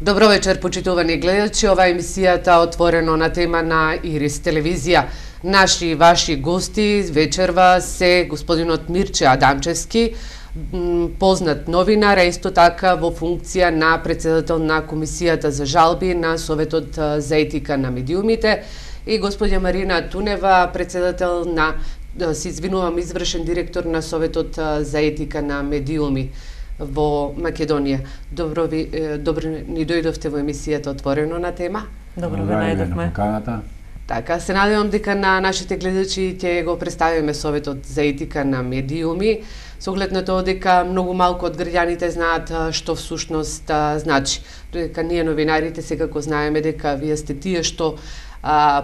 Добро вечер, почитувани гледачи. Ова емисијата отворено на тема на Ирис телевизија. Наши и ваши гости вечерва се господинот Мирче Адамчевски, познат новинар, а исто така во функција на председател на Комисијата за жалби на Советот за етика на медиумите, и господја Марина Тунева, председател на, извршен директор на Советот за етика на медиуми во Македонија. Добро ни дојдовте во емисијата Отворено на тема. Добро ве најдовме. Така, се надевам дека на нашите гледачи ќе го представиме Советот за етика на медиуми, со оглед на тоа дека многу малку од граѓаните знаат што всушност значи. Дека ние новинарите секако знаеме дека вие сте тие што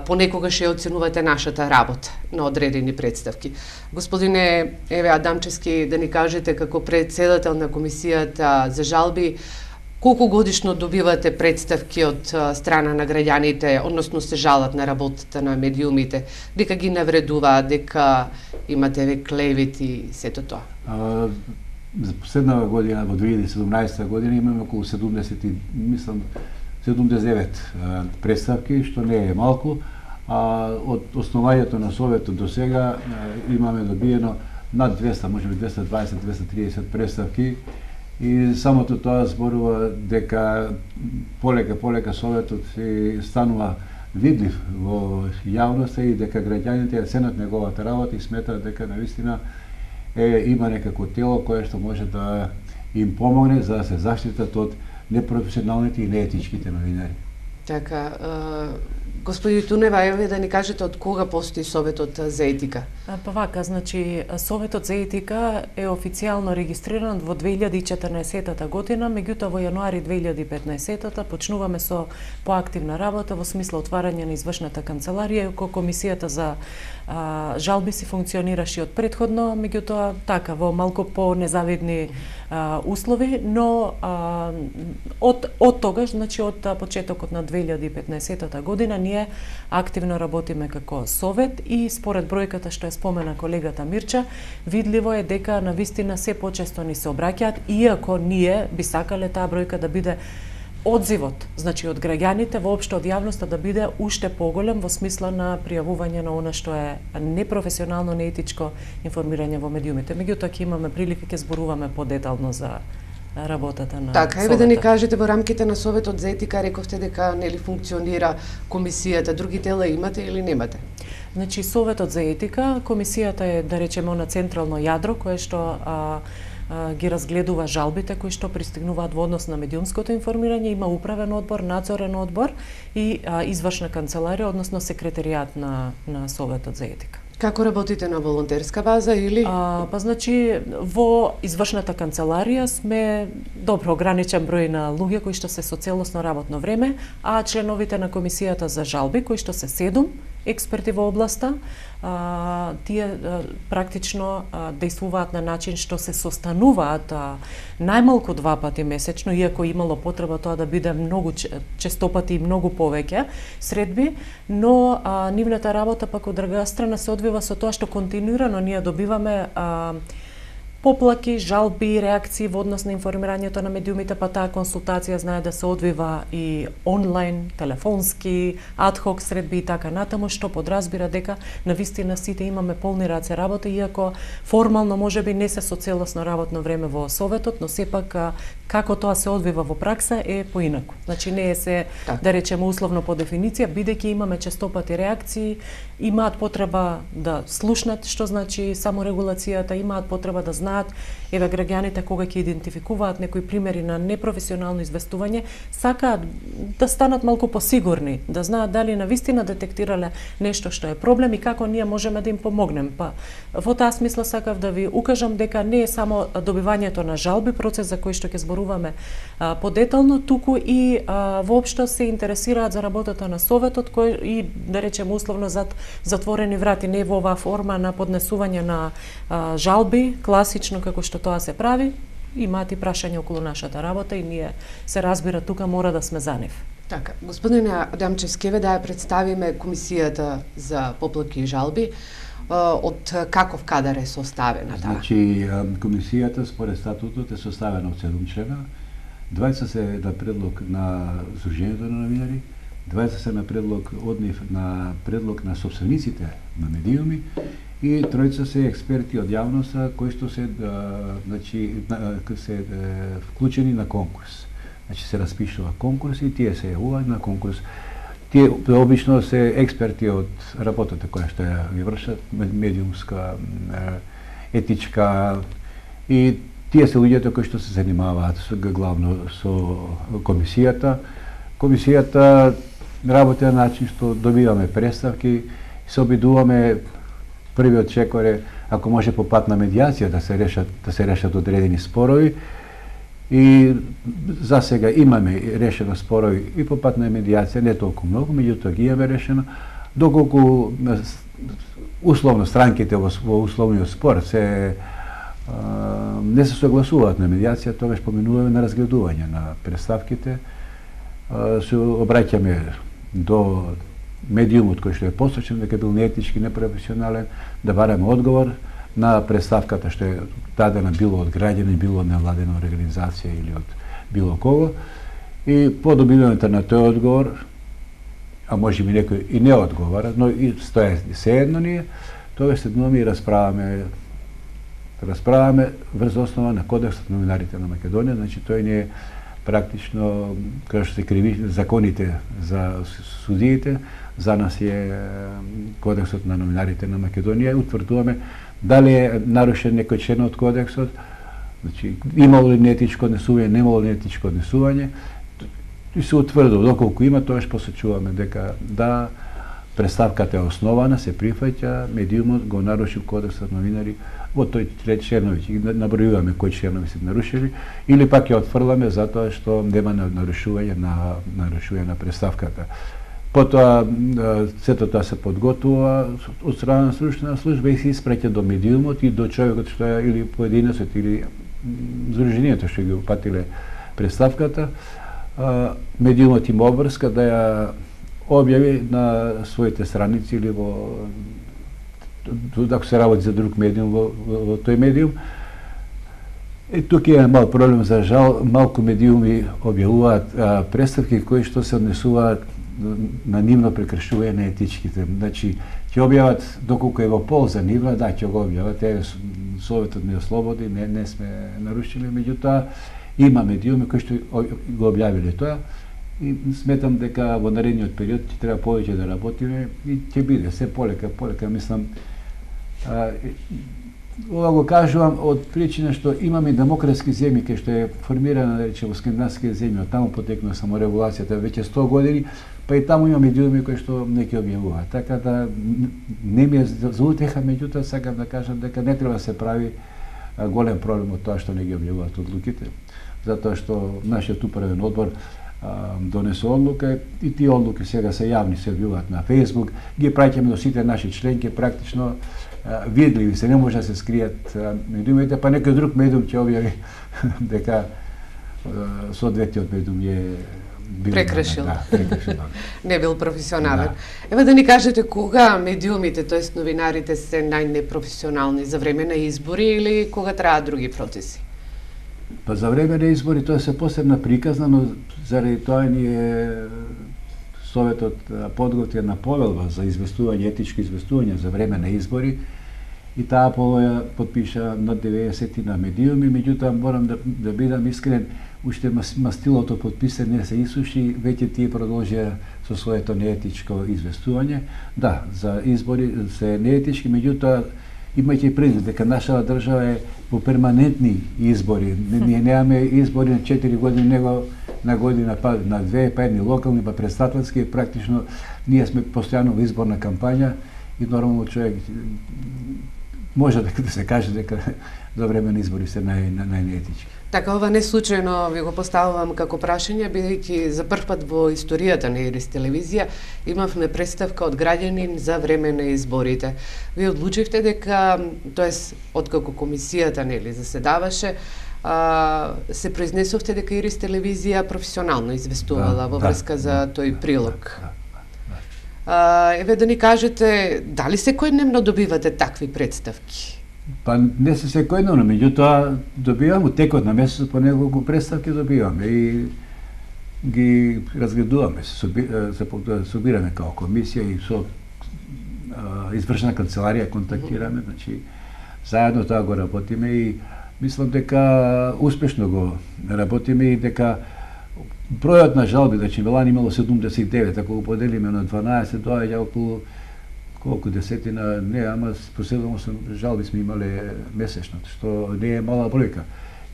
понекогаш ја оценувате нашата работа на одредени представки. Господине Адамчевски, да ни кажете како председател на Комисијата за жалби, колку годишно добивате представки од страна на граѓаните, односно се жалат на работата на медиумите, дека ги навредуваат, дека имате клевети и сето тоа? За последнава година, во 2017 година, имаме околу 79 представки, што не е малку. Од основањето на Советот до сега имаме добиено над 200, можеби 220-230 представки, и самото тоа зборува дека полека Советот станува видлив во јавноста и дека граѓаните ја ценат неговата работа и сметаат дека навистина има некако тело кое што може да им помогне за да се заштитат од непрофесионалните и неетичките новинари. Така, господи Тунева, еве да ни кажете од кога постои Советот за етика? Па вака, значи Советот за етика е официјално регистриран во 2014 година, меѓутоа во јануари 2015 почнуваме со поактивна работа во смисла отварање на извршната канцеларија, иако Комисијата за жалби си функционираше од претходно, меѓутоа така во малку по-незавидни услови, но од тогаш, значи од почетокот на 2015 година, ние активно работиме како Совет и според бројката што ја спомена колегата Мирча, видливо е дека навистина се почесто ни се обраќаат, иако ние би сакале таа бројка да биде одзивот, значи од граѓаните, воопшто од јавноста да биде уште поголем во смисла на пријавување на она што е непрофесионално, неетичко информирање во медиумите. Меѓутоа ќе имаме прилика, ќе зборуваме подетално за работата на така, еве да ни кажете во рамките на Советот за етика, рековте дека нели функционира комисијата, други тела имате или немате? Значи Советот за етика, комисијата е, да речеме, на централно јадро кое што ги разгледува жалбите кои што пристигнуваат во однос на медиумското информирање, има управен одбор, надзорен одбор и извршна канцеларија, односно секретаријат на Советот за етика. Како работите на волонтерска база или? Па значи во извршната канцеларија сме добро ограничен број на луѓе кои што се со целосно работно време, а членовите на Комисијата за жалби кои што се 7 експерти во областа, тие практично действуваат на начин што се состануваат најмалку 2 пати месечно, иако имало потреба тоа да биде многу честопати и многу повеќе средби, но нивната работа пак од друга страна се одвива со тоа што континуирано ние добиваме поплаки, жалби, реакции во однос на информирањето на медиумите, па таа консултација знае да се одвива и онлайн, телефонски, адхок средби и така натаму, што подразбира дека навистина сите имаме полни раце работа, иако формално можеби не се со целосно работно време во Советот, но сепак како тоа се одвива во пракса е поинаку. Значи не е се, да речеме, условно по дефиниција, бидејќи имаме честопати реакции, имаат потреба да слушнат што значи саморегулацијата, имаат потреба да знаат, еве граѓаните кога ќе идентификуваат некои примери на непрофесионално известување, сакаат да станат малку посигурни, да знаат дали навистина детектирале нешто што е проблем и како ние можеме да им помогнем. Па во таа смисла сакав да ви укажам дека не е само добивањето на жалби процес за кој што ќе зборуваме подетално, туку и воопшто се интересираат за работата на Советот, кој и, да речеме, условно зад затворени врати, не во оваа форма на поднесување на жалби, класично како што тоа се прави, имаат и прашања околу нашата работа и ние се разбира тука мора да сме за нив. Така, господине Адамчевски, да ја представиме Комисијата за поплаки и жалби. Од каков кадар е составена таа? Значи, комисијата според статутот е составена од 7 члена. 20 се на предлог на Сдруженијето на новинари, 20 се на предлог од нив на предлог на собствениците на медиуми и тројца се експерти од јавноста кои што се се вклучени на конкурс. Значи се распишува конкурс и тие се јавуваат на конкурс. Тие обично се експерти од работата која што ја ги вршат, медиумска, етичка, и тие се луѓето кои што се занимаваат главно со комисијата. Комисијата работи на начин што добиваме представки, се обидуваме првиот чекор е, ако може по пат на медијација да се решат одредени спорови. И за сега имаме решено спорови и по пат на медијација, не толку многу, меѓутоа ги имаме решено, доколку условно странките во условниот спор се не се согласуваат на медијација, тогаш поминуваме на разгледување на представките, се обраќаме до медиумот кој што е посочен дека бил неетички, непрофесионален, да бараме одговор на представката што е дадена било од граѓани, било од невладена организација или од било кого. И по добивањето на тој одговор, а може би некој и не одговара, но и стоја сеедно ние, тогаш седнуваме и расправаме врз основа на Кодексот на новинарите на Македонија, значи тој не е практично, како што се криви законите за судиите, за нас е Кодексот на новинарите на Македонија, утврдуваме дали е нарушен некој член од Кодексот, значи имало ли неетичко однесување, немало ли неетичко однесување, и се утврдува, доколку има, тогаш посочуваме дека да, представката е основана, се прифаќа, медиумот го нарушил Кодексот на новинари, во тој членови, ги набројуваме кои членови се нарушили, или пак ја отфрламе затоа што нема нарушување на представката. Потоа сето тоа се подготвува од страна на стручна служба и се испраќа до медиумот и до човекот што е или поединецот или здруженијето што ги упатиле представката. Медиумот има обврска да ја објави на своите страници или ако се работи за друг медиум во тој медиум. И тука е мал проблем, за жал, малку медиуми објавуваат представки кои што се однесуваат на нивно прекршување на етичките. Значи, ќе објават доколку е во полза нивна, да, ќе го објават, Советот не ослободи, не сме нарушили, меѓутоа има медиуми кои што го објавиле тоа и сметам дека во наредниот период ќе треба повеќе да работиме и ќе биде се полека, мислам. Ова го кажувам од причина што имаме демократски земји кај што е формирана, да речеме, во скандинавските земји, од таму потекнува саморегулацијата веќе 100 години, па и таму има медиуми кои што не ќе објавуваат. Така да не ми е за утеха, меѓутоа сакам да кажам дека не треба да се прави голем проблем од тоа што не ги објавуваат одлуките, затоа што нашиот управен одбор донесе одлука и тие одлуки сега се јавни, се објавуваат на Facebook, ги праќаме до сите наши членки, практично видливи се, не може да се скријат медиумите, па некој друг медиум ќе објави дека соодветниот медиум е прекршил. Прекршил. Не бил професионален. Ева да ни кажете кога медиумите, тоест новинарите, се најнепрофесионални, за време на избори или кога траат други процеси? Па за време на избори тоа се посебна приказна, но заради тоа ни е Советот подготви една повелба за известување, етичко известување за време на избори и таа повелба подпиша над 90 на медиуми, меѓутоа морам да бидам искрен, уште мастилото подписан не се исуши, веќе тие продолжија со своето неетичко известување. Да, за избори се неетички, меѓутоа имајќи предвид дека нашата држава е во перманентни избори. Ние немаме избори на 4 години, него на година, па на 2, па едни локални, па предстателски, практично ние сме постојано во изборна кампања и нормално човек може да се каже дека за време на избори се најнеетички. Така, ова не случајно ви го поставувам како прашање, бидејќи за прв пат во историјата на Ирис телевизија имавме представка од граѓанин за време на изборите. Вие одлучивте дека, тоест, откако комисијата нели заседаваше, се произнесовте дека Ирис телевизија професионално известувала во врска за тој прилог. Еве да ни кажете, дали секојдневно добивате такви представки? Па не се секојдневно, меѓутоа добивам у текот на месецот по неколку представки добиваме и ги разгледуваме, се собираме као комисија и со извршна канцеларија контактираме, значи заедно тоа го работиме и мислам дека успешно го работиме и дека бројот на жалби, значи велани имало 79, ако го поделиме на 12, доаѓа околу колку десетина, не, ама по 7-8 жалби сме имале месечно, што не е мала бројка.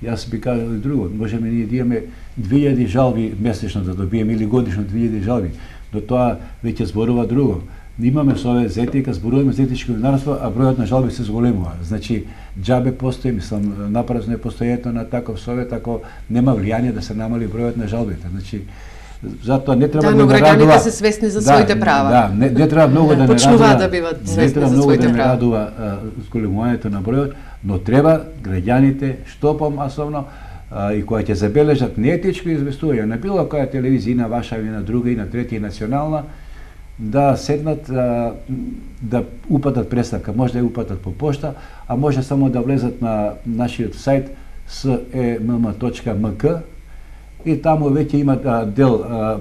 Јас би кажал и друго, можеме ние да имаме 2000 жалби месечно да добиеме или годишно 2000 жалби, но тоа веќе зборува друго. Имаме со овие за етика, зборуваме за етичко новинарство, а бројот на жалби се зголемува. Значи, џабе постои, мислам, напразно е постојањето на таков совет, ако нема влијание да се намали бројот на жалбите. Значи, затоа не треба да ме радува. Да, се свесни за своите права. Да, не треба многу да ме почнуваат да биват свесни за своите права. Не треба многу да ме радува зголемувањето на бројот, но треба граѓаните што помасовно и која ќе забележат неетичко известување на било која телевизија, на ваша или на друга и на трета и национална, да седнат, да упатат представка, може да ја упатат по пошта, а може само да влезат на нашиот сајт semm.mk и таму веќе има дел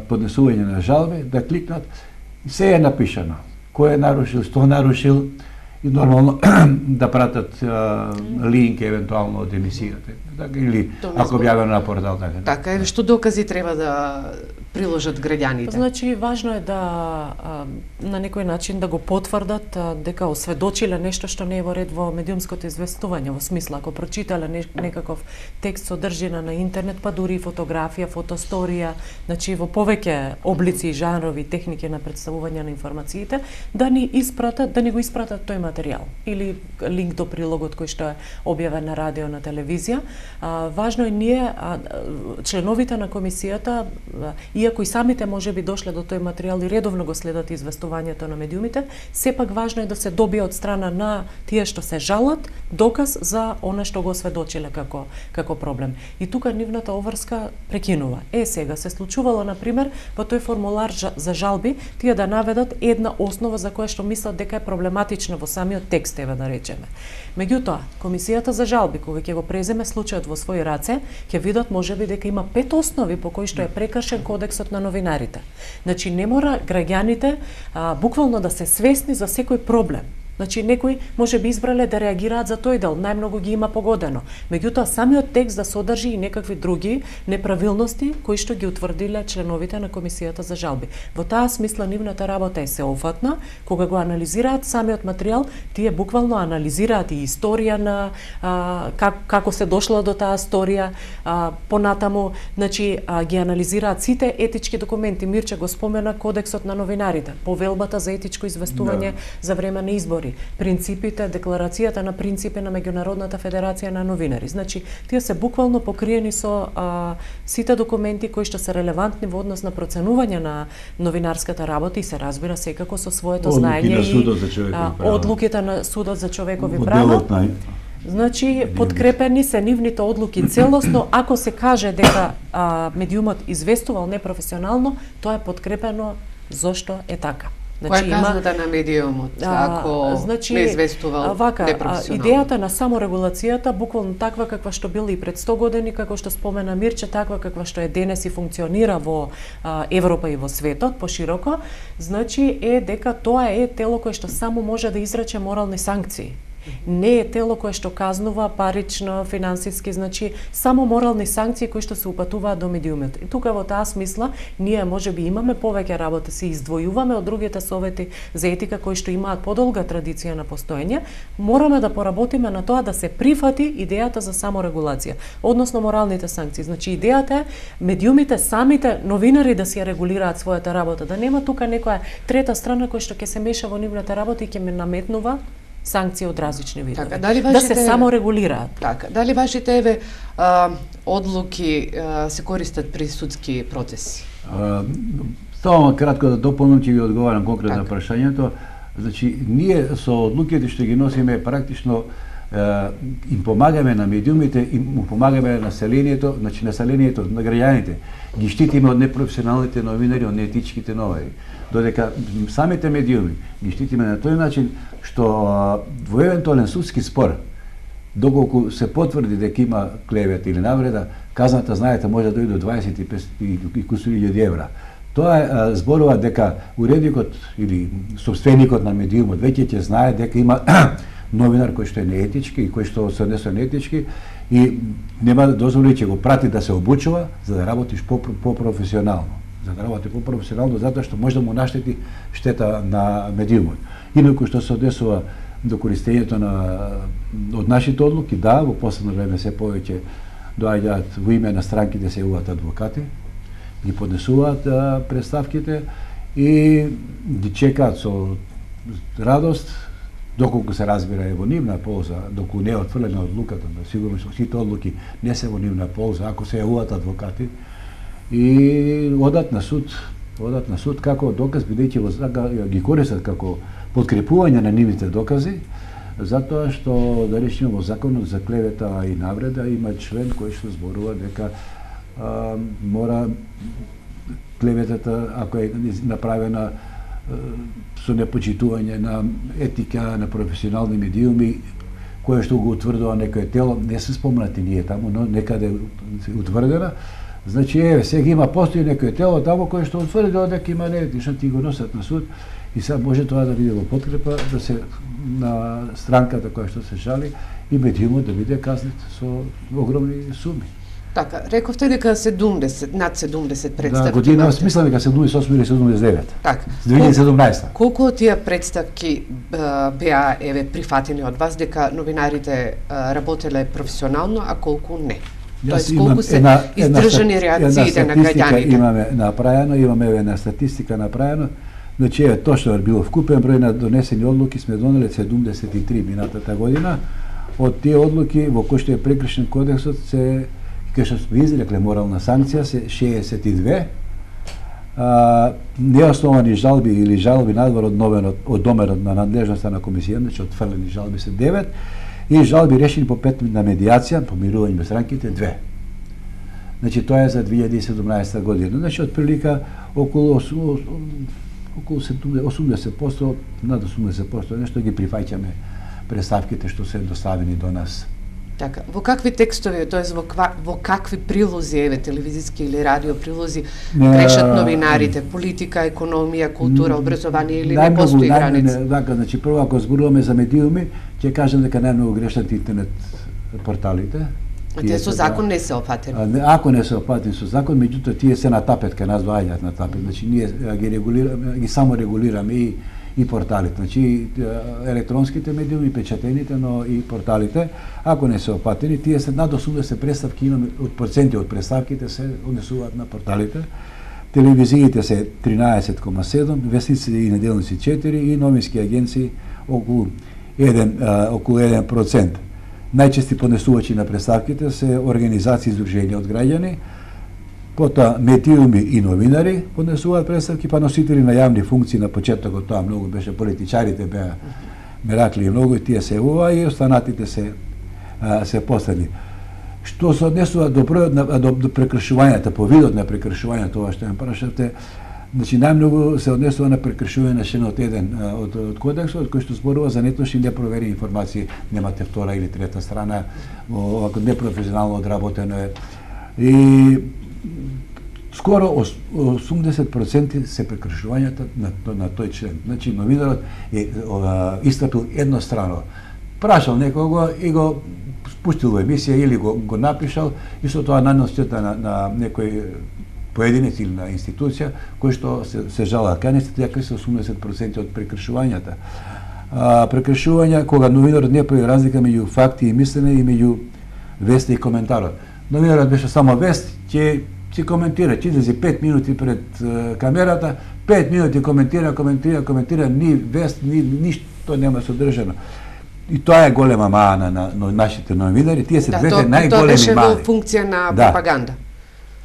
поднесување на жалби, да кликнат и се е напишано кој е нарушил, што нарушил и нормално да пратат линк евентуално од емисијата или ако објавено на портал така. Така е, што докази треба да приложат граѓаните? Значи, важно е да на некој начин да го потврдат дека осведочиле нешто што не е во ред во медиумското известување, во смисла ако прочитале некаков текст содржина на интернет, па дури фотографија, фотосторија, значи во повеќе облици, жанрови, техники на представување на информациите, да ни испратат, да ни го испратат тој материјал или линк до прилогот кој што е објавен на радио, на телевизија. Важно е ние, членовите на комисијата, иако и самите може би дошле до тој материјал и редовно го следат известувањето на медиумите, сепак важно е да се добие од страна на тие што се жалат доказ за она што го осведочиле како проблем. И тука нивната обврска прекинува. Сега се случувало на пример во тој формулар за жалби тие да наведат една основа за која што мислат дека е проблематична во самиот текст, еве да речеме. Меѓутоа, комисијата за жалби кога ќе го преземе случајот во своји раце, ќе видат можеби дека има 5 основи по кои што е прекршен кодексот на новинарите. Значи не мора граѓаните буквално да се свесни за секој проблем. Значи некои може би избрале да реагираат за тој дел, најмногу ги има погодено. Меѓутоа самиот текст да содржи и некакви други неправилности кои што ги утврдиле членовите на комисијата за жалби. Во таа смисла нивната работа е сеофатна, кога го анализираат самиот материјал, тие буквално анализираат и историја на како се дошло до таа историја, понатаму, значи ги анализираат сите етички документи. Мирче го спомена кодексот на новинарите, повелбата за етичко известување за време на избори, принципите, декларацијата на принципи на Меѓународната федерација на новинари. Значи, тие се буквално покриени со сите документи кои што се релевантни во однос на проценување на новинарската работа и се разбира секако со своето знаење и одлуките на Судот за човекови права. Значи, подкрепени се нивните одлуки целосно, ако се каже дека медиумот известувал непрофесионално, тоа е подкрепено зошто е така. Значи, која е казната на медиумот, ако не известувал непрофесионално? Идејата на саморегулацијата, буквално таква каква што била и пред 100 години, како што спомена Мирче, таква каква што е денес и функционира во Европа и во светот, пошироко, значи е дека тоа е тело кое што само може да изрече морални санкции. Не е тело кое што казнува парично, финансиски, значи само морални санкции кои што се упатуваат до медиумот. И тука во таа смисла ние можеби имаме повеќе работа, се издвојуваме од другите совети за етика кои што имаат подолга традиција на постоење. Мораме да поработиме на тоа да се прифати идејата за саморегулација, односно моралните санкции. Значи идејата е медиумите самите новинари да си ја регулираат својата работа, да нема тука некоја трета страна која што ќе се меша во нивната работа и ќе ме наметнува санкции од различни видови. Така, да се саморегулираат. Така, дали вашите одлуки се користат при судски процеси? Само кратко да дополнам, ќе ви одговарам конкретно на прашањето. Значи, ние со одлуките што ги носиме практично им помагаме на медиумите, им помагаме на населението, значи населението, на граѓаните. Ги штитиме од непрофесионалните новинари, од неетичките новинари. Додека самите медиуми ги штитиме на тој начин што во евентуален судски спор доколку се потврди дека има клевета или навреда, казната, знаете, може да дојде до 25 и кусури евра. Тоа зборува дека уредникот или собственикот на медиумот веќе ќе знае дека има новинар кој што е неетички и кој што се однесува неетички и нема да дозволи, ќе го прати да се обучува за да работиш по-професионално. За да работи по-професионално, затоа што може да му наштети штета на медиумот. Инаку што се однесува до користењето од нашите одлуки, да, во последно време се повеќе доаѓаат во име на странките се јавуваат адвокати, ги поднесуваат представките и ги чекаат со радост, доколку се разбира е во нивна полза, доколку не е отфрлена одлуката, да сигурно што сите одлуки не се во нивна полза, ако се јавуваат адвокати и одат на суд како доказ, бидејќи ги користат како подкрепување на нивните докази, затоа што, да речеме, во законот за клевета и навреда има член кој што зборува дека мора клеветата, ако е направена со непочитување на етика, на професионални медиуми, кое што го утврдува некој тело, не се спомнати ние таму, но некаде се утврдена. Значи, сега има постои некој тело таму кој што утврдува дека има неетично, ти го носат на суд и сега може тоа да биде во подкрепа да се на странката која што се жали и медиумот да биде казнет со огромни суми. Така, рековте дека 70, над 70 представки. Да, година, смислам дека 78 или 79. Така. 2017. Колку од тие представки беа прифатени од вас дека новинарите работеле професионално, а колку не? Тоест, колку се издржани реакциите на граѓаните? Имаме направено, имаме една статистика направено. Значи, точно било вкупен број на донесени одлуки, сме донели 73 минатата година. Од тие одлуки, во кои што е прекршен кодексот, кај што сме изрекле морална санкција, се 62. Неосновани жалби или жалби надвор од доменот на надлежноста на комисија, значи отфрлени жалби се 9, и жалби решени по 5 на медиација, помирување без странките 2. Значи, тоа е за 2017 година. Значи, отприлика околу 80%, над 80%, нешто ги прифаќаме представките што се доставени до нас. Така, во какви текстови, тоест во какви прилози, телевизиски или радио прилози, грешат новинарите? Политика, економија, култура, образование или не постои граница? Така, значи, прво ако зборуваме за медиуми, ќе кажам дека најмногу грешат интернет порталите. А тие со закон не се опатени? Ако не се опатени со закон, меѓутоа тие се на тапет, кај нас доаѓаат на тапет. Значи, ние ги само регулираме и порталите, значи електронските медиуми, печатените, но и порталите, ако не се опатени, тие се над 80 представки, имаме од проценти од представките се однесуваат на порталите. Телевизиите се 13,7, вестниците и неделници 4 и новински агенции околу 1%. Најчести поднесувачи на представките се организации и издруженија од граѓани, потоа медиуми и новинари поднесуваат представки, па носители на јавни функции на почетокот, тоа многу беше политичарите беа меракли многу и тие се јавува и останатите се последни. Што се однесува до бројот до прекршувањата, по видот на прекршувањата, ова што ја прашавте, значи најмногу се однесува на прекршување на членот 1 од кодексот, кој што зборува за неточни непроверени информации, немате втора или трета страна, овако непрофесионално одработено е. И скоро 80% се прекршувањата на тој член. Значи новинарот е истапил еднострано. Прашал некого и го спуштил во емисија или го напишал и со тоа нанес штета на некој поединец или на институција кој што се жалаат. Кај нас дека се 80% од прекршувањата. Прекршувања кога новинарот не прави разлика меѓу факти и мислење и меѓу вест и коментарот. Новинарот беше само вест, ќе си коментира, ќе излезе 5 минути пред камерата, 5 минути коментира, ни вест, ни ништо нема содржано. И тоа е голема мана на нашите новинари, тие се двете најголеми мани. Тоа беше во функција на пропаганда.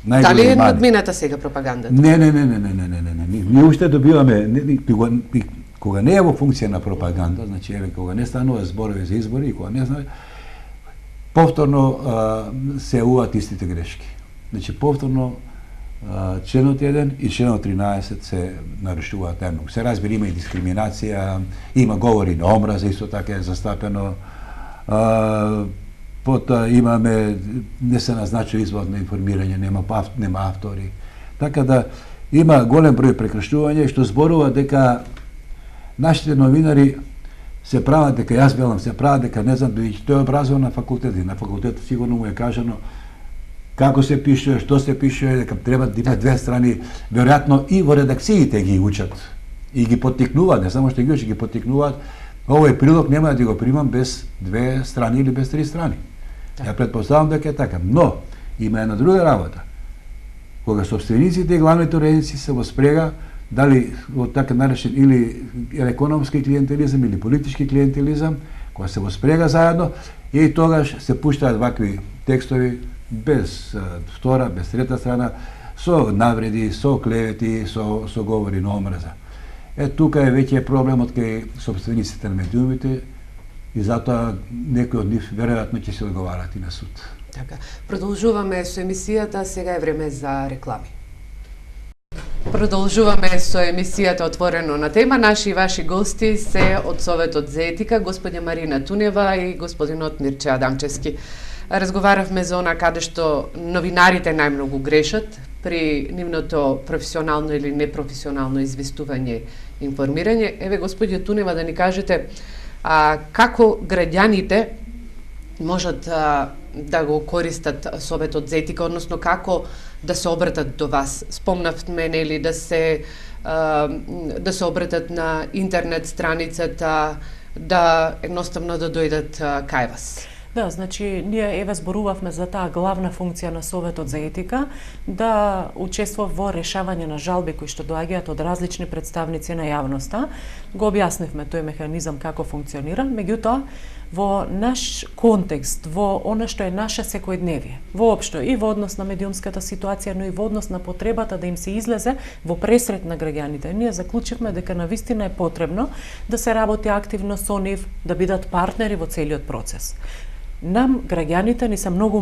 Дали е надмината сега пропагандата? Не. Ние уште добиваме, кога не е во функција на пропаганда, значи кога не станува зборови за избори и кога не знае, повторно се јавуваат истите грешки. Значи повторно членот 1 и членот 13 се нарушуваат најмногу. Се разбира, има и дискриминација, има говори на омраза, исто така е застапено. Потоа имаме, не се назначува извод на информирање, нема автори. Така да има голем број прекршување што зборува дека нашите новинари се прават дека, јас велам, се прават дека не знам, бидејќи тој е образован на факултет и на факултетот сигурно му е кажано како се пише, што се пише, дека треба да има две страни, веројатно и во редакциите ги учат и ги поттикнуваат, не само што ги учат, ги поттикнуваат. Овој прилог нема да го примам без две страни или без три страни. Ја претпоставам дека е така, но има една друга работа. Кога собствениците и главните уредници се во спрега, дали во така наречен или економски клиентелизам или политички клиентелизам, кога се во спрега заедно, и тогаш се пуштаат вакви текстови без втора, без трета страна, со навреди, со клевети, со говори на омрза. Тука е веќе проблемот кај собствениците на медиумите и затоа некои од нив веројатно ќе се одговарат и на суд. Така, продолжуваме со емисијата, сега е време за реклами. Продолжуваме со емисијата Отворено на тема. Наши и ваши гости се од Советот за етика, господја Марина Тунева и господинот Мирче Адамчевски. Разговаравме за она каде што новинарите најмногу грешат при нивното професионално или непрофесионално известување, информирање. Еве, господја Тунева, да ни кажете како граѓаните можат да го користат Советот за етика, односно како да се обратат до вас. Спомнавме, нели, да се обратат на интернет страницата, да едноставно да дојдат кај вас. Да, значи, ние еве зборувавме за таа главна функција на Советот за етика, да учествува во решавање на жалби кои што доаѓаат од различни представници на јавноста. Го објаснивме тој механизам како функционира, меѓутоа, во наш контекст, во она што е наше секојдневие, воопшто и во однос на медиумската ситуација, но и во однос на потребата да им се излезе во пресрет на граѓаните, ние заклучивме дека навистина е потребно да се работи активно со нив, да бидат партнери во целиот процес. Нам, граѓаните, ни се многу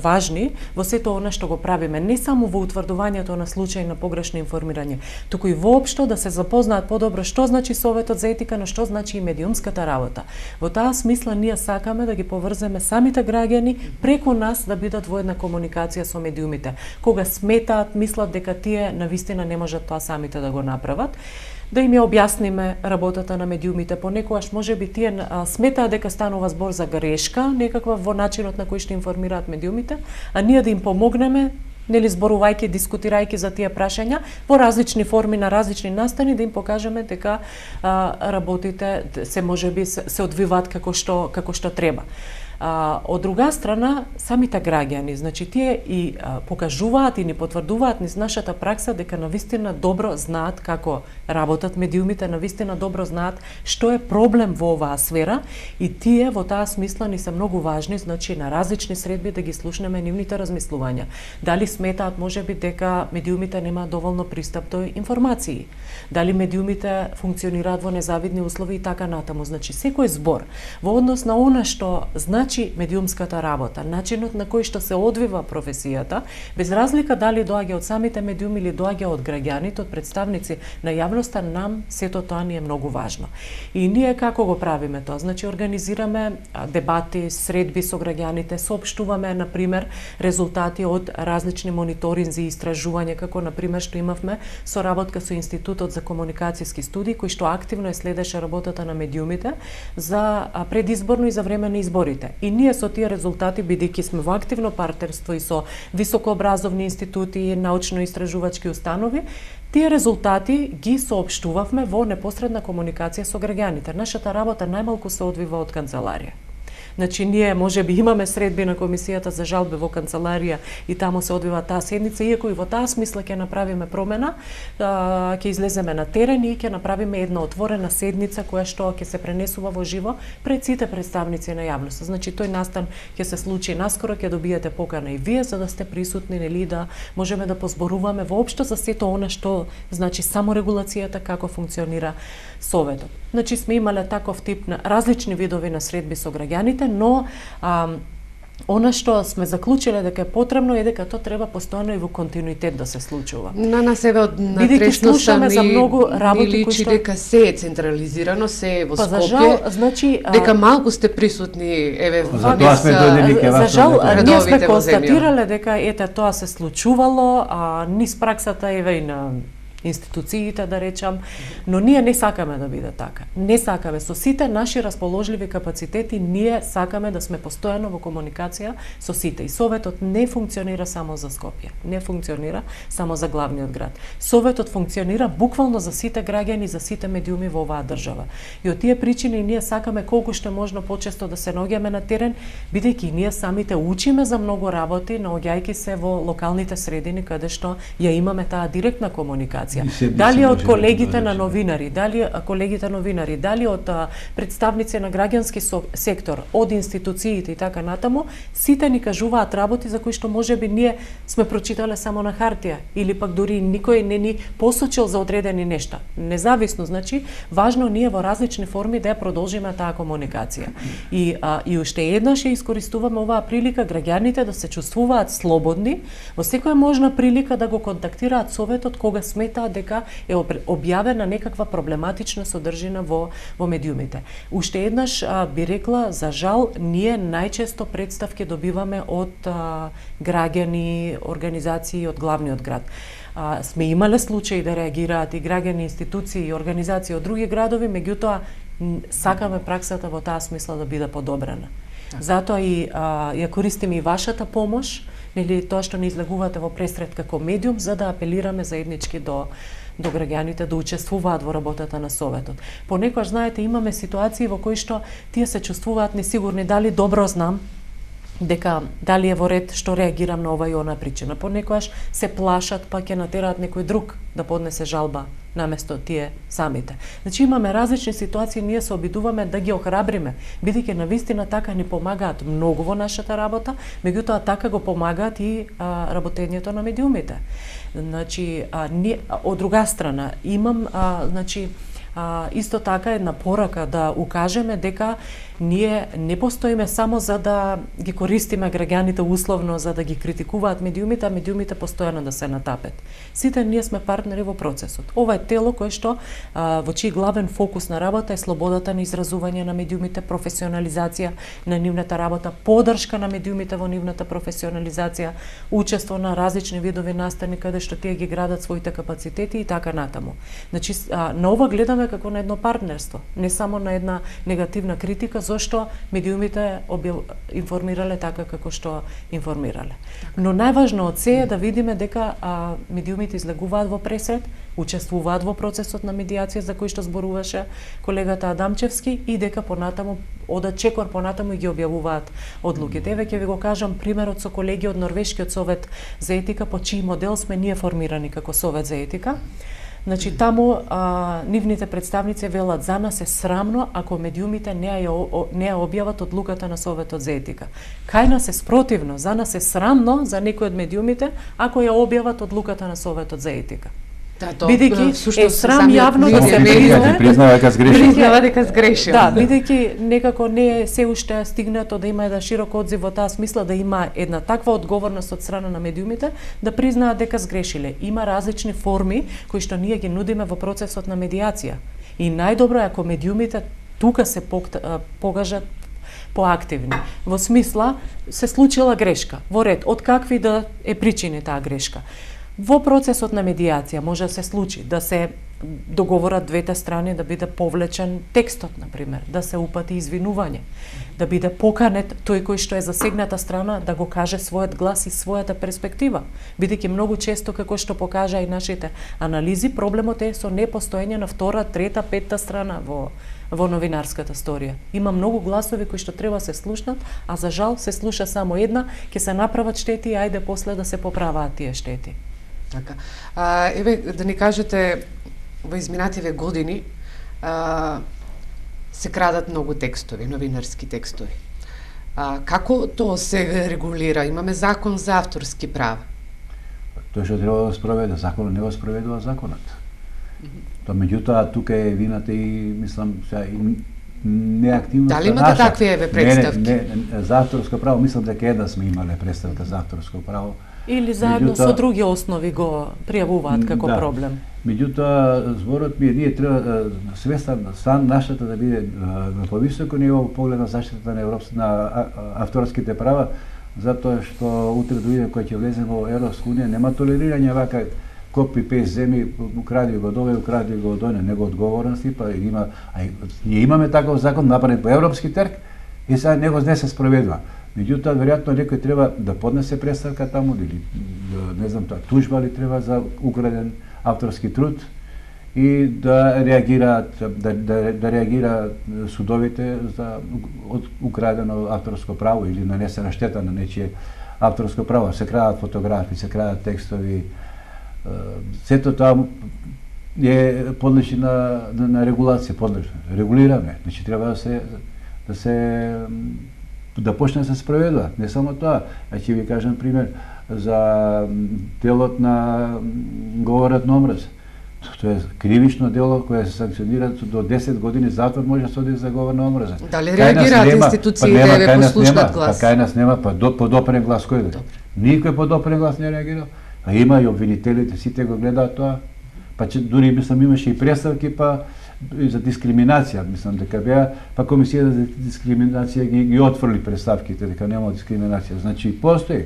важни во сето она што го правиме, не само во утврдувањето на случаи на погрешно информирање, туку и воопшто да се запознаат подобро што значи Советот за етика, но што значи и медиумската работа. Во таа смисла ние сакаме да ги поврземе самите граѓани преку нас да бидат во една комуникација со медиумите. Кога сметаат, мислат дека тие навистина не можат тоа самите да го направат, да им ја објасниме работата на медиумите. Понекогаш можеби тие сметаат дека станува збор за грешка, некаква во начинот на кој што информираат медиумите, а ние да им помогнеме, нели, зборувајќи, дискутирајќи за тие прашања во различни форми на различни настани, да им покажеме дека работите се можеби се одвиваат како што треба. Од друга страна, самите граѓани, значи тие и покажуваат и ни потврдуваат низ нашата пракса дека навистина добро знаат како работат медиумите, навистина добро знаат што е проблем во оваа сфера и тие во таа смисла ни се многу важни, значи на различни средби да ги слушнеме нивните размислувања. Дали сметаат можеби дека медиумите немаат доволно пристап до информации? Дали медиумите функционираат во незавидни услови и така натаму? Значи секој збор во однос на она што значи медиумската работа, начинот на кој што се одвива професијата, без разлика дали доаѓа од самите медиуми или доаѓа од граѓаните, од представници на јавноста, нам сето тоа ни е многу важно. И ние како го правиме тоа? Значи организираме дебати, средби со граѓаните, соопштуваме на пример резултати од различни мониторинзи и истражувања, како на пример што имавме соработка со Институтот за комуникацијски студии, кој што активно ја следеше работата на медиумите за предизборно и за време на изборите. И ние со тие резултати, бидејќи сме во активно партнерство и со високообразовни институти и научно-истражувачки установи, тие резултати ги соопштувавме во непосредна комуникација со граѓаните. Нашата работа најмалку се одвива од канцеларија. Значи, ние можеби имаме средби на Комисијата за жалби во канцеларија и таму се одвива таа седница, иако и во таа смисла ќе направиме промена, ќе излеземе на терен и ќе направиме една отворена седница која што ќе се пренесува во живо пред сите представници на јавноста. Значи, тој настан ќе се случи наскоро, ќе добиете покана и вие за да сте присутни, нели, да можеме да позборуваме воопшто за сето она што значи саморегулацијата, како функционира Советот. Значи, сме имале таков тип на различни видови на средби со граѓаните, но Она што сме заклучиле дека е потребно е дека тоа треба постојано и во континуитет да се случува. На нас еве од бидејќи слушаме за многу работи кои што дека се е централизирано, се е во Па за Скопје. жал, значи дека малку сте присутни, еве За тоа сме дојдени ке вас. За жал, ние сме редовите во земја. констатирале дека ете тоа се случувало, а низ праксата еве и на институциите, да речам, но ние не сакаме да биде така. Не сакаме. Со сите наши расположливи капацитети, ние сакаме да сме постојано во комуникација со сите. И Советот не функционира само за Скопје. Не функционира само за главниот град. Советот функционира буквално за сите граѓани, за сите медиуми во оваа држава. И од тие причини ние сакаме колку што можно почесто да се наоѓаме на терен, бидејќи ние самите учиме за многу работи, наоѓајќи се во локалните средини каде што ја имаме таа директна комуникација. Дали од колегите на новинари, дали од представници на граѓански сектор, од институциите и така натаму, сите ни кажуваат работи за кои што можеби ние сме прочитале само на хартија или пак дури никој не ни посочил за одредени нешта. Независно, значи, важно ние во различни форми да ја продолжиме таа комуникација. И уште еднаш ја искористуваме оваа прилика граѓаните да се чувствуваат слободни во секоја можна прилика да го контактираат Советот кога смета дека е објавена некаква проблематична содржина во медиумите. Уште еднаш би рекла, за жал, ние најчесто представки добиваме од граѓани, организации од главниот град. Сме имале случаи да реагираат и граѓани, институции и организации од други градови, меѓутоа сакаме праксата во таа смисла да биде подобрена. Затоа и ја користиме и вашата помош, нели тоа што не излегувате во пресред како медиум, за да апелираме заеднички до граѓаните да учествуваат во работата на Советот. Понекогаш, знаете, имаме ситуации во кои што тие се чувствуваат несигурни, дали добро знам дека дали е во ред што реагирам на ова и она причина. Понекогаш се плашат, па ќе натераат некој друг да поднесе жалба наместо тие самите. Значи имаме различни ситуации, ние се обидуваме да ги охрабриме, бидејќи навистина така ни помагаат многу во нашата работа, меѓутоа така го помагаат и работењето на медиумите. Значи, од друга страна, имам, исто така една порака да укажеме дека ние не постоиме само за да ги користиме граѓаните условно за да ги критикуваат медиумите, а медиумите постојано да се натапет. Сите ние сме партнери во процесот. Ова е тело кое што во чиј главен фокус на работа е слободата на изразување на медиумите, професионализација на нивната работа, поддршка на медиумите во нивната професионализација, учество на различни видови настани каде што тие ги градат своите капацитети и така натаму. Значи на ова гледаме како на едно партнерство, не само на една негативна критика, зошто медиумите информирале така како што информирале. Но најважно од се е да видиме дека медиумите излегуваат во пресред, учествуваат во процесот на медиација за кој што зборуваше колегата Адамчевски и дека понатаму одат чекор понатаму и ги објавуваат одлуките. Еве ќе ви го кажам примерот со колеги од Норвешкиот совет за етика, по чиј модел сме ние формирани како совет за етика. Значи, таму нивните представници велат за нас е срамно ако медиумите не ја објават одлуката на Советот за етика. Кај нас е спротивно, за нас е срамно за некој од медиумите ако ја објават одлуката на Советот за етика. Бидејќи е срам јавно да се признава дека сгрешил. Да, бидејќи некако не е се уште стигнато да има еден широк одзив во таа смисла да има една таква одговорност од страна на медиумите да признаат дека сгрешиле. Има различни форми кои што ние ги нудиме во процесот на медиација. И најдобро е ако медиумите тука се покажат поактивни. Во смисла се случила грешка. Во ред, од какви да е причини таа грешка. Во процесот на медиација може да се случи да се договорат двете страни да биде повлечен текстот, например, да се упати извинување, да биде поканет тој кој што е засегната страна да го каже својот глас и својата перспектива. Бидејќи многу често, како што покажа и нашите анализи, проблемот е со непостоење на втора, трета, петта страна во новинарската сторија. Има многу гласови кои што треба се слушнат, а за жал се слуша само една, ќе се направат штети и ајде после да се поправаат тие штети. Така. Еве да ни кажете, во изминативе години се крадат многу текстови, новинарски текстови. Како тоа се регулира? Имаме закон за авторски права. Тоа што треба да спроведе, законот не го спроведува законот. Тоа меѓутоа тука е вината и мислам сега и неактивност. Дали имате такви представки? Не, за авторско право мислам дека една сме имале представка за авторско право. Или заедно со други основи го пријавуваат како проблем. Меѓутоа, зборот ми е, ние треба свеста нашата да биде на повисоко ниво во поглед на заштитата на авторските права, затоа што утре дојде кој ќе влезе во Европска унија, нема толерирање вака копи-пейст земи, укради го од овој, укради го од оној, него одговорности, па има, ние имаме таков закон направен по европски терк и сега него не се спроведува. Меѓутоа, веројатно некој треба да поднесе представка таму или не знам тоа, тужба ли треба за украден авторски труд и да реагираат да реагираат судовите за украдено авторско право или нанесена штета на нечие авторско право. Се крадат фотографии, се крадат текстови. Сето тоа е подлежи на регулација, подлежи. Регулираме. Значи треба да почне да се спроведува. Не само тоа, ќе ви кажам пример за делот на говорот на омраз. Тоа е кривично дело кое се санкционира до 10 години затвор, може да се оди за говор на омраза. Дали реагираат институциите да ве послушнат глас? Кај нас нема, подопрен глас кој да? Никој подопрен глас не реагира. А има и обвинителите, сите го гледаат тоа. Па дури мислам имаше и представки за дискриминација, мислам дека беа, па комисијата за дискриминација ги отфрли представките дека нема дискриминација. Значи постои.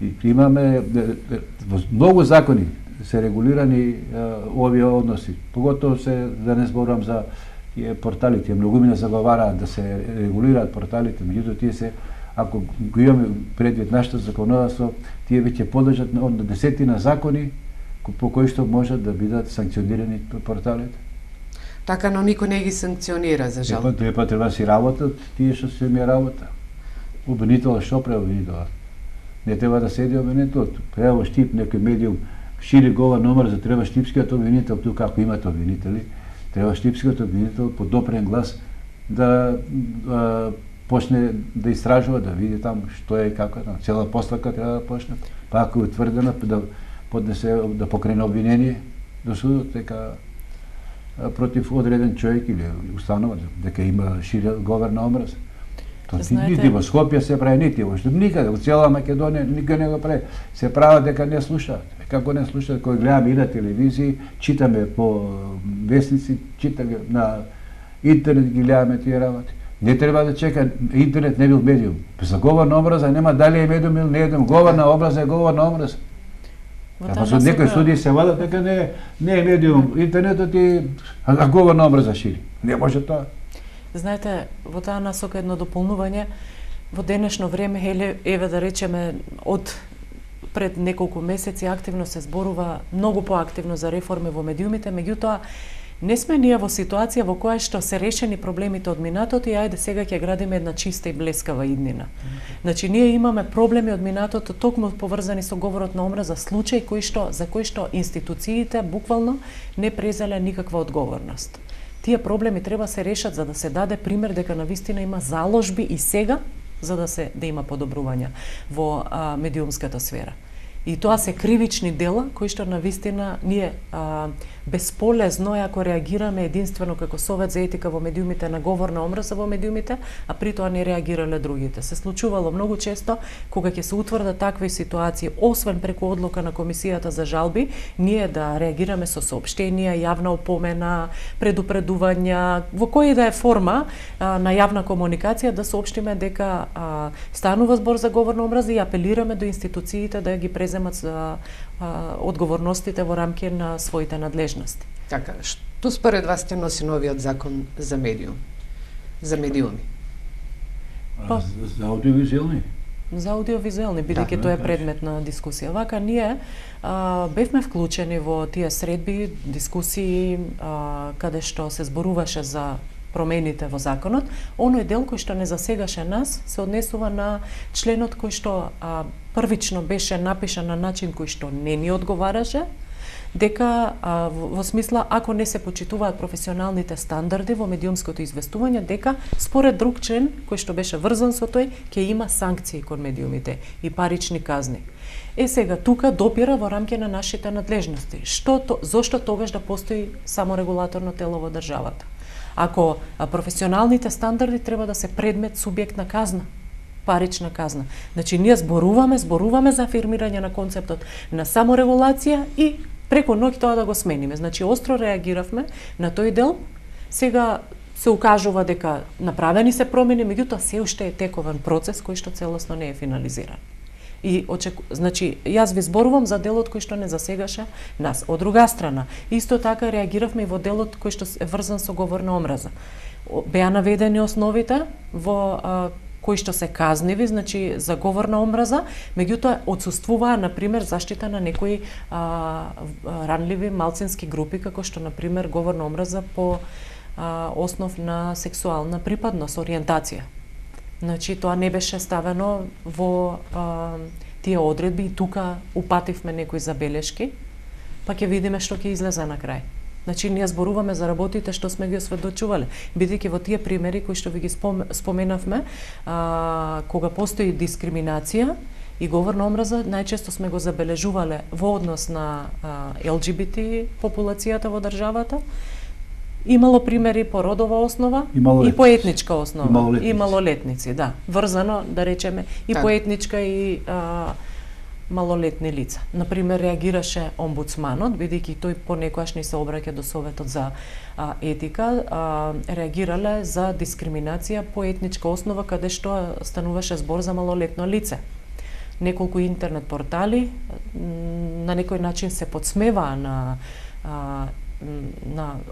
И имаме во многу закони се регулирани овие односи. Поготово се да не зборувам за тие порталите, многумина заговараат да се регулираат порталите, меѓутоа тие се, ако го имаме предвид нашето законодавство, тие веќе подлежат на десетина закони по кои што можат да бидат санкционирани порталите. Така, но никој не ги санкционира, за жал. Треба си работа, тие што си ми работа. Обвинител што прави обвинител? Не треба да седи обвинител. Ево Штип, некој медиум шири говор на омраза, треба штипскиот обвинител, тука како имате обвинители, треба штипскиот обвинител по допрен глас да почне да истражува, да види таму што е и како, цела постапка треба да почне. Па ако е утврдена, да поднесе, да покрене обвинение до судот, дека против одреден човек или установа, дека има шири говор на омраза. Нити во Скопје се прави, нити во никаде, во цела Македонија никој не го прави. Се прават дека не слушаат. Како не слушаат, кој гледаме и на телевизија, читаме по вестници, читаме на интернет, ги гледаме тие работи. Не треба да чека, интернет не бил медиум. За говор на омраза нема дали е медиум или не е медиум. Говор на омраза е говор на омраза. Па со некои студии се вадат дека не е медиум. Интернетот а говор на омраза шири. Не може тоа. Знаете, во таа насока едно дополнување, во денешно време, еве да речеме, од пред неколку месеци активно се зборува, многу поактивно за реформи во медиумите, меѓутоа не сме ние во ситуација во која што се решени проблемите од минатот и ајде сега ќе градиме една чиста и блескава иднина. Значи ние имаме проблеми од минатот токму поврзани со говорот на омраза, случаи за кои што институциите буквално не презеле никаква одговорност. Тие проблеми треба се решат за да се даде пример дека навистина има заложби и сега за да има подобрувања во медиумската сфера. И тоа се кривични дела кои што навистина ние бесполезно е ако реагираме единствено како Совет за етика во медиумите на говор на омраза во медиумите, а при тоа не реагирале другите. Се случувало многу често кога ќе се утврдат такви ситуации, освен преку одлука на комисијата за жалби, ние да реагираме со соопштенија, јавна опомена, предупредувања, во која да е форма на јавна комуникација да соопштиме дека станува збор за говор на омраза и апелираме до институциите да ги преземат за одговорностите во рамки на своите надлежности. Така, што според вас ќе носи новиот закон за медиуми? За аудиовизуелни? За аудиовизуелни, бидејќи тоа е предмет на дискусија. Вака ние бевме вклучени во тие средби, дискусии, каде што се зборуваше за промените во законот. Оној дел кој што не засегаше нас се однесува на членот кој што првично беше напишан на начин кој што не ни одговараше, дека во смисла ако не се почитуваат професионалните стандарди во медиумското известување, дека според друг член кој што беше врзан со тој, ќе има санкции кон медиумите и парични казни. Сега тука допира во рамки на нашите надлежности. Зошто тогаш да постои саморегулаторно тело во државата? Ако професионалните стандарди треба да се предмет субјект на казна, парична казна. Значи ние зборуваме за афирмирање на концептот на саморегулација и преку ноќ тоа да го смениме. Значи остро реагиравме на тој дел. Сега се укажува дека направени се промени, меѓутоа се уште е текован процес кој што целосно не е финализиран. И значи јас ви зборувам за делот кој што не засегаше нас. Од друга страна, исто така реагиравме и во делот кој што е врзан со говор на омраза. Беа наведени основите во кои што се казниви, значи за говор на омраза, меѓутоа отсуствуваа на пример заштита на некои ранливи малцински групи како што на пример говор на омраза по основ на сексуална припадност, ориентација. Значи тоа не беше ставено во тие одредби и тука упативме некои забелешки, па ќе видиме што ќе излезе на крај. Значи ние зборуваме за работите што сме ги осведочувале, бидејќи во тие примери кои што ви ги споменавме, кога постои дискриминација и говор на омраза, најчесто сме го забележувале во однос на ЛГБТ популацијата во државата. Имало примери по родова основа и по етничка основа. И малолетници, да. Врзано, да речеме, и по етничка и малолетни лица. Например, реагираше омбудсманот, бидејќи тој понекогаш ни се обраќа до Советот за етика, реагирале за дискриминација по етничка основа, каде што стануваше збор за малолетно лице. Неколку интернет портали на некој начин се подсмеваа на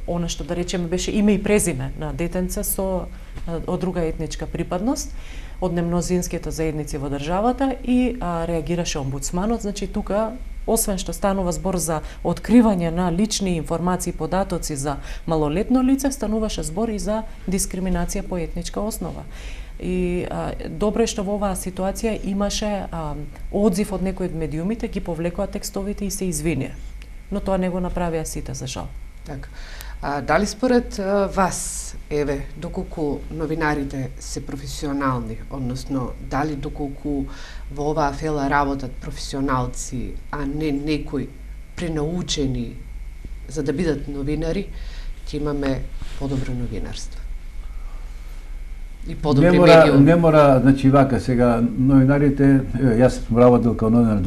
она што да речеме беше име и презиме на детенце со од друга етничка припадност од немнозинските заедници во државата и реагираше омбудсманот. Значи тука освен што станува збор за откривање на лични информации и податоци за малолетно лице, стануваше збор и за дискриминација по етничка основа. И добро е што во оваа ситуација имаше одзив од некои од медиумите, ги повлекоа текстовите и се извинија. Но тоа не го направија сите, за жал. Така. Дали според вас, доколку новинарите се професионални, односно дали доколку во оваа фела работат професионалци, а не некои пренаучени за да бидат новинари, ќе имаме подобро новинарство? И подобри медиуми. Не мора, значи вака сега новинарите, јас сум работел као новинар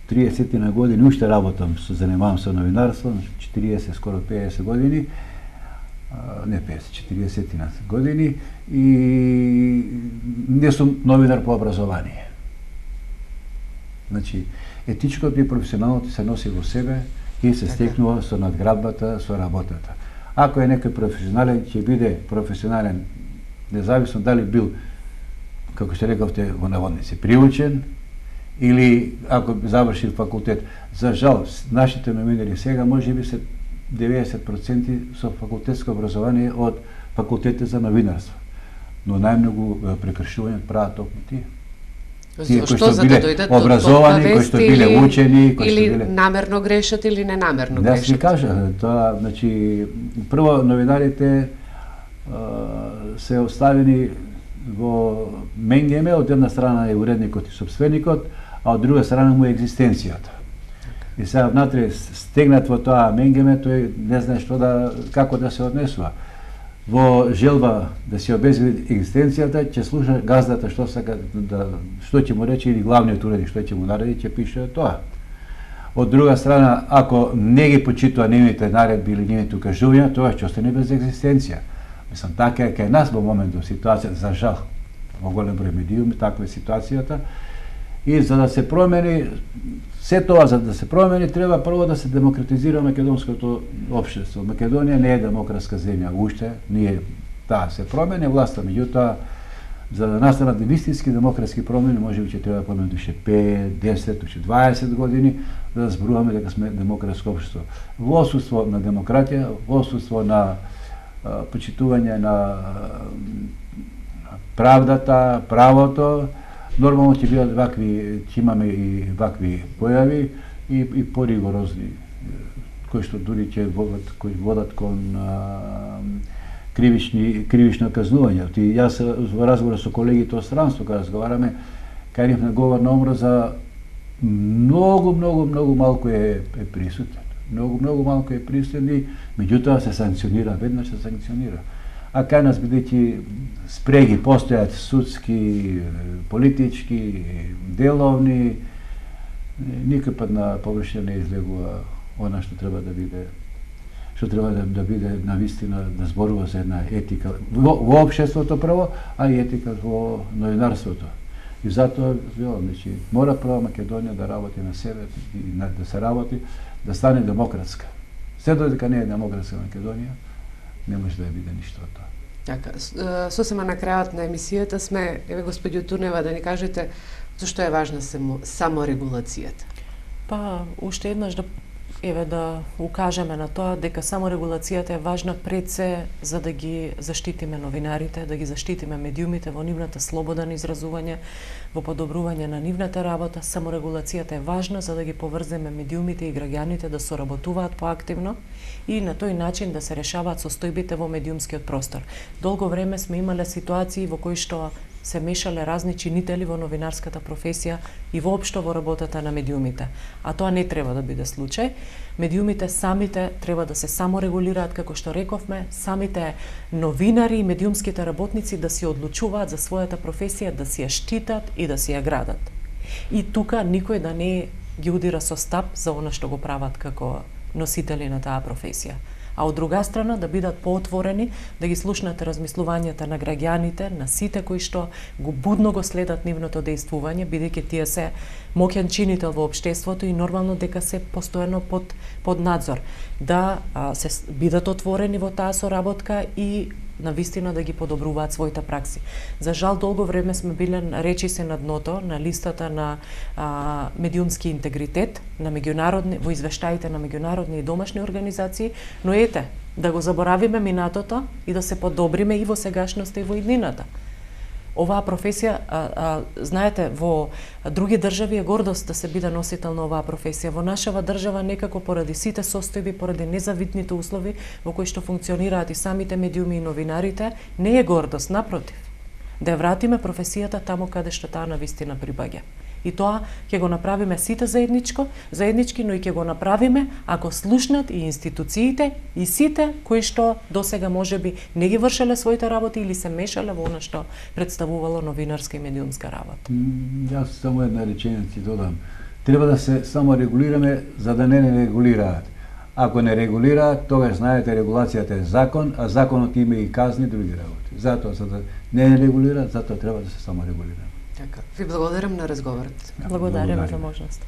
30 на години, уште работам, занимавам со новинарство, 40, скоро 50 години, не 50, 40 на години и не сум новинар по образование. Значи, етичкото и професионалното се носи во себе и се стекнува со надградбата, со работата. Ако е некој професионален, ќе биде професионален, независно дали бил, како што рековте во наводници, приучен, или ако завршил факултет. За жал, нашите новинари сега може би се 90% со факултетско образование од факултетите за новинарство. Но најмногу прекршување прават токму тие. Тие кои што биле образовани, кои што биле учени, кои што биле... Или намерно грешат или ненамерно грешат. Да, си кажа, тоа, значи, прво новинарите се оставени во менгеме, од една страна е уредникот и собственикот, а од друга страна му е екзистенцијата. И сега внатре стегнат во тоа менгеме, тој не знае како да се однесува. Во желба да се обезбеди екзистенцијата, ќе слуша газдата што сака што ќе му рече или главниот уредник што ќе му нареди, ќе пише тоа. Од друга страна, ако не ги почитува нивните наредби или нивните укажувања, тоа ќе остане без екзистенција. Мислам, така е кај нас во моментот ситуација, за жал, во голем број медиуми, таква е ситуацијата. И за да се промени, се тоа за да се промени, треба прво да се демократизира македонското општество. Македонија не е демократска земја уште, ние таа се промени власта, меѓутоа за да настанат вистински демократски промени, може би ќе треба да промени уште 5, 10, уште 20 години, да зборуваме дека сме демократско општество. Во отсуство на демократија, во отсуство на почитување на правдата, правото, нормално ќе бидат вакви, ќе имаме и вакви појави, и поригорозни, кои што дури ќе водат кон кривично казнување. Јас во разговор со колегите од странство, кога разговараме, кажавме говор на омраза многу малку е присутен. Многу малку е присутен и меѓутоа се санкционира, веднаш се санкционира. А кај нас, бидејќи спреги постојат судски, политички, деловни, никој пат на површина не излегува она што треба да биде навистина да зборува за една етика во општеството прво, а и етика во новинарството. И затоа значи мора прво Македонија да работи на себе и да се работи да стане демократска. Се додека не е демократска Македонија, не може да биде ништо од тоа. Така, сосема на крајот на емисијата сме, еве господјо Турнева, да ни кажете зашто е важна саморегулацијата. Па, уште еднаш да укажеме на тоа дека саморегулацијата е важна пред се за да ги заштитиме новинарите, да ги заштитиме медиумите во нивната слобода на изразување, во подобрување на нивната работа. Саморегулацијата е важна за да ги поврземе медиумите и граѓаните да соработуваат поактивно и на тој начин да се решаваат состојбите во медиумскиот простор. Долго време сме имале ситуации во кои што се мешале разни чинители во новинарската професија и воопшто во работата на медиумите. А тоа не треба да биде случај. Медиумите самите треба да се саморегулираат, како што рековме, самите новинари и медиумските работници да си одлучуваат за својата професија, да си ја штитат и да си ја градат. И тука никој да не ги удира со стап за она што го прават како носители на таа професија. А од друга страна да бидат поотворени, да ги слушнат размислувањата на граѓаните, на сите кои што будно го следат нивното дејствување, бидејќи тие се моќен чинител во општеството и нормално дека се постојано под надзор. Да се бидат отворени во таа соработка и навистина да ги подобруваат своите пракси. За жал, долго време сме биле речиси на дното, на листата на медиумски интегритет, на меѓународни, во извештаите на меѓународни и домашни организации, но ете, да го заборавиме минатото и да се подобриме и во сегашноста и во иднината. Оваа професија, знаете, во други држави е гордост да се биде носител на оваа професија. Во нашава држава некако поради сите состојби, поради незавидните услови во кои што функционираат и самите медиуми и новинарите, не е гордост, напротив. Да ја вратиме професијата таму каде што таа навистина прибаѓа. И тоа ќе го направиме сите заеднички, но и ќе го направиме ако слушнат и институциите и сите кои што досега можеби не ги вршеле своите работи или се мешале во она што представувало новинарска и медиумска работа. Јас само една реченица ќе додам. Треба да се само регулираме за да не регулираат. Ако не регулираат, тогаш знаете регулацијата е закон, а законот има и казни други работи. Затоа за да не регулираат, затоа треба да се само регулираме. Така, ви благодарам на разговорот. Благодарам за можност.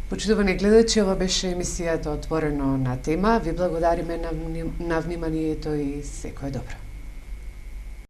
Почитувани гледачи, ова беше емисијата Отворено на тема. Ви благодариме на вниманието и секое добро.